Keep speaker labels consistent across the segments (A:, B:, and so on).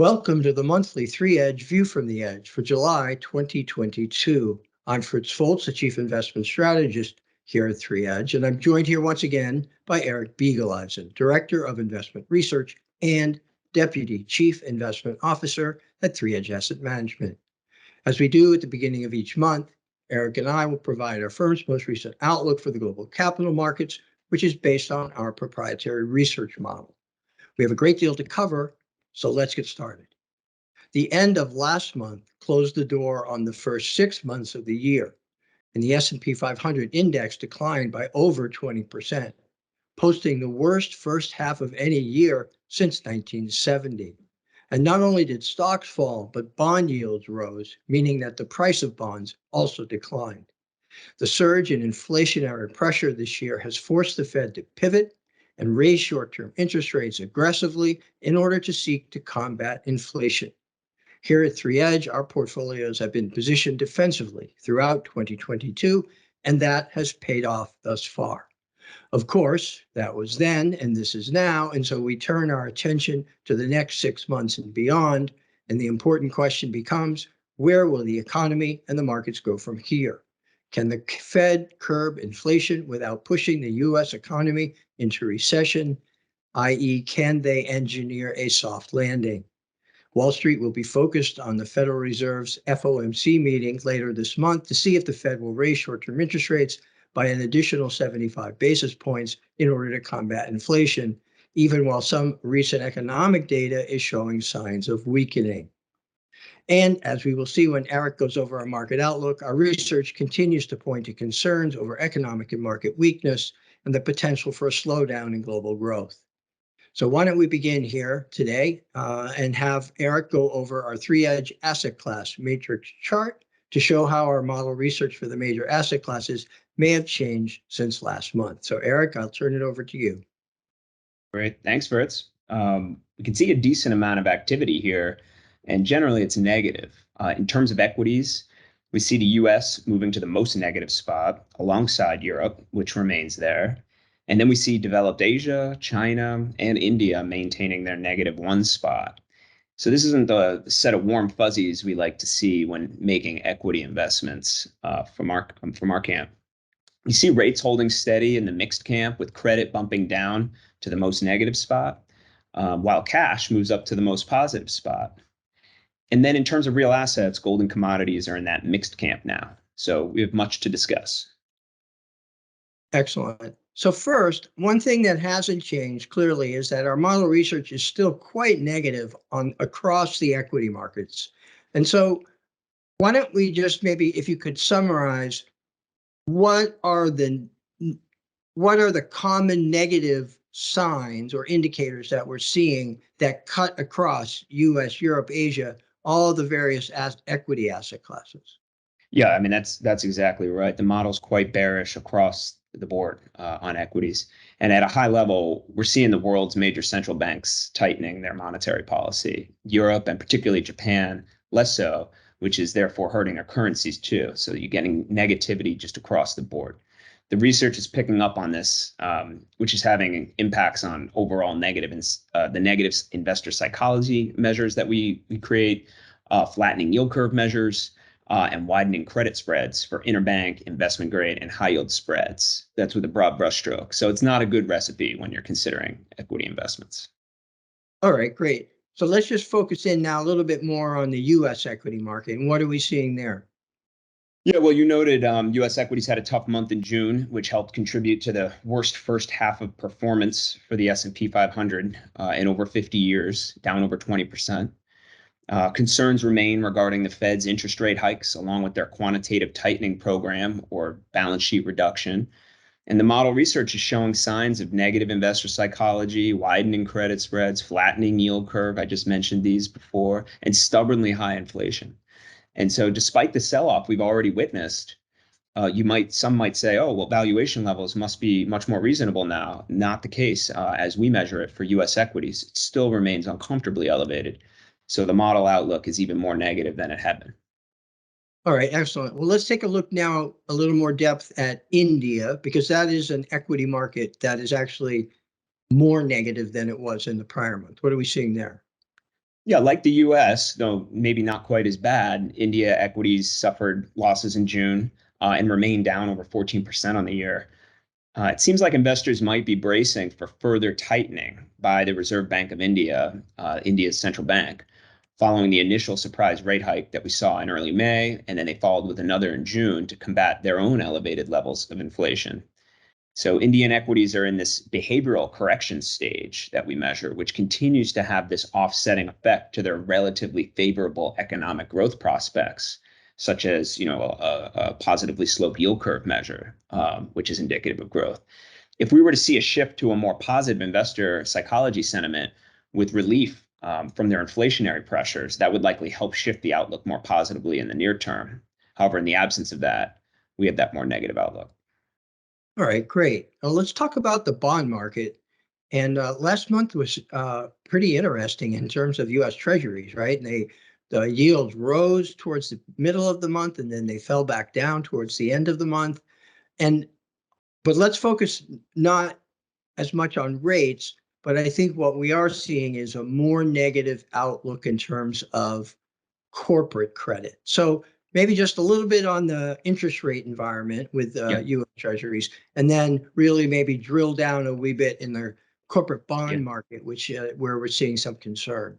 A: Welcome to the monthly 3 Edge View from the Edge for July 2022. I'm Fritz Folts, the Chief Investment Strategist here at 3Edge, and I'm joined here once again by Eric Biegeleisen, Director of Investment Research and Deputy Chief Investment Officer at 3Edge Asset Management. As we do at the beginning of each month, Eric and I will provide our firm's most recent outlook for the global capital markets, which is based on our proprietary research model. We have a great deal to cover, so let's get started. The end of last month closed the door on the first 6 months of the year, and the S&P 500 index declined by over 20%, posting the worst first half of any year since 1970. And not only did stocks fall, but bond yields rose, meaning that the price of bonds also declined. The surge in inflationary pressure this year has forced the Fed to pivot and raise short-term interest rates aggressively in order to seek to combat inflation. Here at 3Edge, our portfolios have been positioned defensively throughout 2022, and that has paid off thus far. Of course, that was then, and this is now, and so we turn our attention to the next 6 months and beyond, and the important question becomes, where will the economy and the markets go from here? Can the Fed curb inflation without pushing the U.S. economy into recession, i.e., can they engineer a soft landing? Wall Street will be focused on the Federal Reserve's FOMC meeting later this month to see if the Fed will raise short-term interest rates by an additional 75 basis points in order to combat inflation, even while some recent economic data is showing signs of weakening. And as we will see when Eric goes over our market outlook, our research continues to point to concerns over economic and market weakness and the potential for a slowdown in global growth. So why don't we begin here today and have Eric go over our 3Edge asset class matrix chart to show how our model research for the major asset classes may have changed since last month. So Eric, I'll turn it over to you.
B: Great, thanks, Fritz. We can see a decent amount of activity here, and generally it's negative. In terms of equities, we see the US moving to the most negative spot alongside Europe, which remains there. And then we see developed Asia, China, and India maintaining their -1 spot. So this isn't the set of warm fuzzies we like to see when making equity investments from our camp. You see rates holding steady in the mixed camp with credit bumping down to the most negative spot, while cash moves up to the most positive spot. And then in terms of real assets, gold and commodities are in that mixed camp now. So we have much to discuss.
A: Excellent. So first, one thing that hasn't changed clearly is that our model research is still quite negative across the equity markets. And so why don't we just maybe, if you could summarize, what are the common negative signs or indicators that we're seeing that cut across US, Europe, Asia, all the various equity asset classes?
B: Yeah, I mean, that's exactly right. The model's quite bearish across the board on equities. And at a high level, we're seeing the world's major central banks tightening their monetary policy. Europe, and particularly Japan, less so, which is therefore hurting our currencies too. So you're getting negativity just across the board. The research is picking up on this, which is having impacts on overall the negative investor psychology measures that we create, flattening yield curve measures, and widening credit spreads for interbank, investment grade, and high yield spreads. That's with a broad brushstroke. So it's not a good recipe when you're considering equity investments.
A: All right, great. So let's just focus in now a little bit more on the US equity market. And what are we seeing there?
B: Yeah, well, you noted US equities had a tough month in June, which helped contribute to the worst first half of performance for the S&P 500 in over 50 years, down over 20%. Concerns remain regarding the Fed's interest rate hikes, along with their quantitative tightening program or balance sheet reduction. And the model research is showing signs of negative investor psychology, widening credit spreads, flattening yield curve. I just mentioned these before, and stubbornly high inflation. And so despite the sell-off we've already witnessed, some might say, oh, well, valuation levels must be much more reasonable now. Not the case as we measure it for US equities. It still remains uncomfortably elevated. So the model outlook is even more negative than it had been.
A: All right, excellent. Well, let's take a look now a little more depth at India, because that is an equity market that is actually more negative than it was in the prior month. What are we seeing there?
B: Yeah, like the US, though maybe not quite as bad, India equities suffered losses in June and remained down over 14% on the year. It seems like investors might be bracing for further tightening by the Reserve Bank of India, India's central bank, following the initial surprise rate hike that we saw in early May, and then they followed with another in June to combat their own elevated levels of inflation. So Indian equities are in this behavioral correction stage that we measure, which continues to have this offsetting effect to their relatively favorable economic growth prospects, such as a positively sloped yield curve measure, which is indicative of growth. If we were to see a shift to a more positive investor psychology sentiment with relief from their inflationary pressures, that would likely help shift the outlook more positively in the near term. However, in the absence of that, we have that more negative outlook.
A: All right, great. Let's talk about the bond market. And last month was pretty interesting in terms of U.S. Treasuries, right? And the yields rose towards the middle of the month, and then they fell back down towards the end of the month. And but let's focus not as much on rates, but I think what we are seeing is a more negative outlook in terms of corporate credit. So maybe just a little bit on the interest rate environment with
B: Yeah.
A: U.S. Treasuries, and then really maybe drill down a wee bit in the corporate
B: Yeah.
A: bond market, which where we're seeing some concern.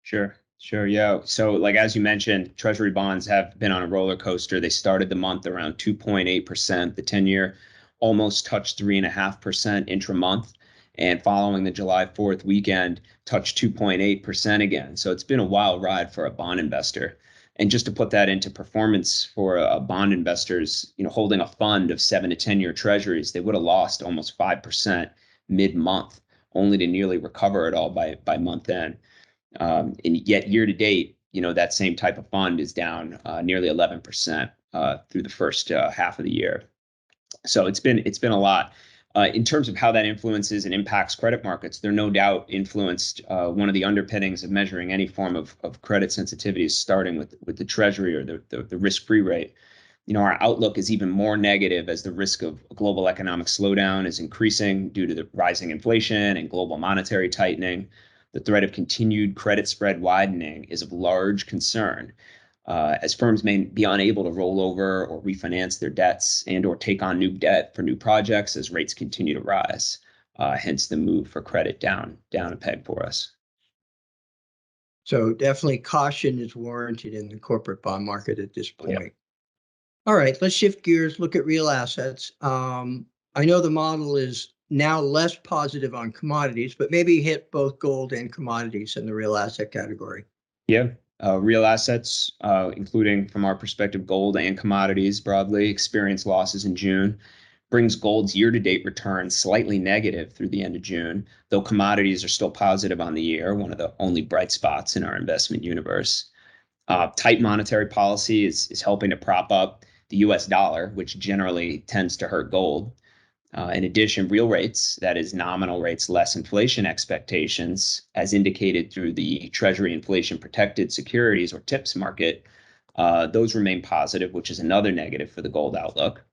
B: Sure, sure. Yeah. So, like as you mentioned, Treasury bonds have been on a roller coaster. They started the month around 2.8%. The 10-year almost touched 3.5% intra-month. And following the July 4th weekend, touched 2.8% again. So it's been a wild ride for a bond investor. And just to put that into performance for a bond investors, holding a fund of 7 to 10 year treasuries, they would have lost almost 5% mid-month, only to nearly recover it all by month end. And yet year to date, that same type of fund is down nearly 11% through the first half of the year. So it's been a lot. In terms of how that influences and impacts credit markets, they're no doubt influenced. One of the underpinnings of measuring any form of credit sensitivity is starting with the treasury or the risk-free rate. Our outlook is even more negative as the risk of a global economic slowdown is increasing due to the rising inflation and global monetary tightening. The threat of continued credit spread widening is of large concern, as firms may be unable to roll over or refinance their debts and or take on new debt for new projects as rates continue to rise. Hence the move for credit down a peg for us.
A: So definitely caution is warranted in the corporate bond market at this
B: Yeah.
A: point. All right, let's shift gears, look at real assets. I know the model is now less positive on commodities, but maybe hit both gold and commodities in the real asset category.
B: Yeah. Real assets, including from our perspective, gold and commodities broadly, experienced losses in June, brings gold's year-to-date return slightly negative through the end of June, though commodities are still positive on the year, one of the only bright spots in our investment universe. Tight monetary policy is helping to prop up the US dollar, which generally tends to hurt gold. In addition, real rates, that is nominal rates less inflation expectations, as indicated through the Treasury inflation protected securities or TIPS market, those remain positive, which is another negative for the gold outlook.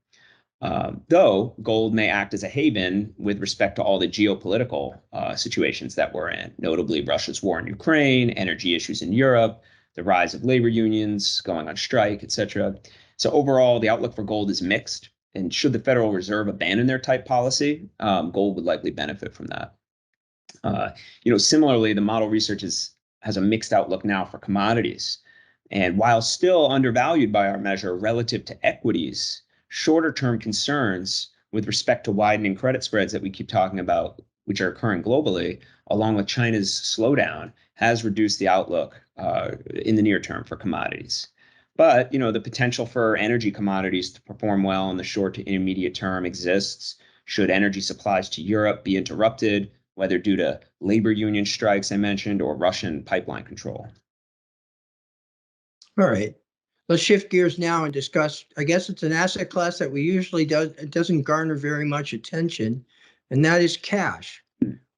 B: Though gold may act as a haven with respect to all the geopolitical situations that we're in, notably Russia's war in Ukraine, energy issues in Europe, the rise of labor unions going on strike, etc. So overall, the outlook for gold is mixed. And should the Federal Reserve abandon their type policy, gold would likely benefit from that. Similarly, the model research has a mixed outlook now for commodities. And while still undervalued by our measure relative to equities, shorter term concerns with respect to widening credit spreads that we keep talking about, which are occurring globally, along with China's slowdown, has reduced the outlook in the near term for commodities. But the potential for energy commodities to perform well in the short to intermediate term exists should energy supplies to Europe be interrupted, whether due to labor union strikes I mentioned or Russian pipeline control.
A: All right. Let's shift gears now and discuss, I guess it's an asset class that we usually it doesn't garner very much attention, and that is cash,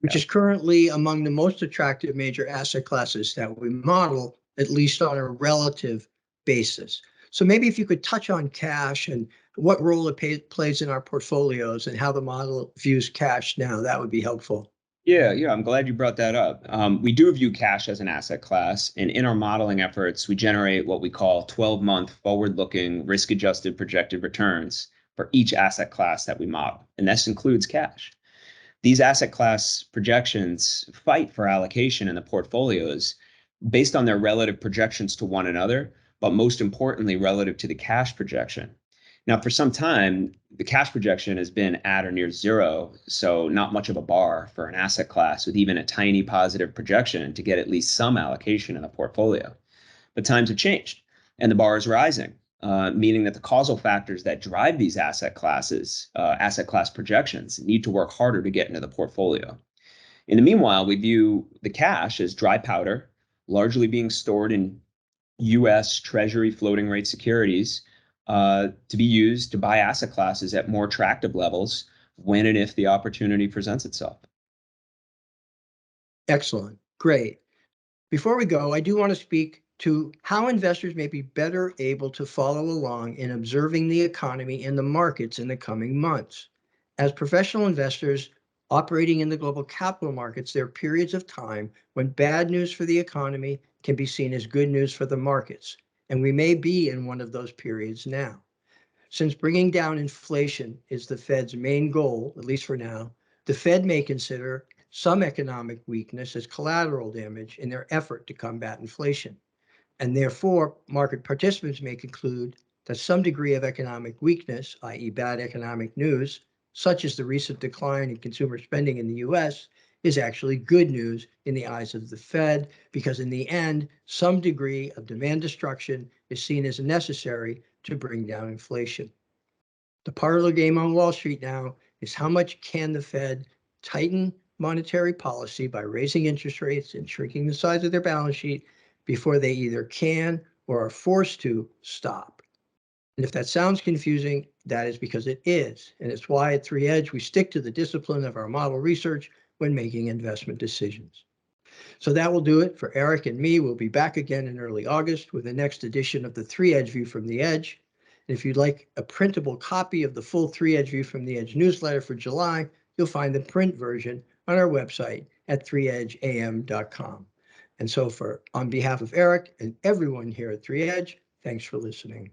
A: which is currently among the most attractive major asset classes that we model, at least on a relative basis. So maybe if you could touch on cash and what role it plays in our portfolios and how the model views cash now, that would be helpful.
B: Yeah, I'm glad you brought that up. We do view cash as an asset class, and in our modeling efforts, we generate what we call 12-month forward-looking risk-adjusted projected returns for each asset class that we model, and this includes cash. These asset class projections fight for allocation in the portfolios based on their relative projections to one another, but most importantly, relative to the cash projection. Now, for some time, the cash projection has been at or near zero, so not much of a bar for an asset class with even a tiny positive projection to get at least some allocation in the portfolio. But times have changed, and the bar is rising, meaning that the causal factors that drive these asset class projections, need to work harder to get into the portfolio. In the meanwhile, we view the cash as dry powder, largely being stored in U.S. Treasury floating rate securities to be used to buy asset classes at more attractive levels when and if the opportunity presents itself.
A: Excellent. Great. Before we go, I do want to speak to how investors may be better able to follow along in observing the economy and the markets in the coming months. As professional investors operating in the global capital markets, there are periods of time when bad news for the economy can be seen as good news for the markets, and we may be in one of those periods now. Since bringing down inflation is the Fed's main goal, at least for now, the Fed may consider some economic weakness as collateral damage in their effort to combat inflation. And therefore, market participants may conclude that some degree of economic weakness, i.e. bad economic news, such as the recent decline in consumer spending in the US, is actually good news in the eyes of the Fed, because in the end, some degree of demand destruction is seen as necessary to bring down inflation. The parlor game on Wall Street now is how much can the Fed tighten monetary policy by raising interest rates and shrinking the size of their balance sheet before they either can or are forced to stop. And if that sounds confusing, that is because it is. And it's why at 3Edge we stick to the discipline of our model research when making investment decisions. So that will do it for Eric and me. We'll be back again in early August with the next edition of the 3Edge View from the Edge. And if you'd like a printable copy of the full 3Edge View from the Edge newsletter for July, you'll find the print version on our website at 3edgeam.com. And so on behalf of Eric and everyone here at 3Edge, thanks for listening.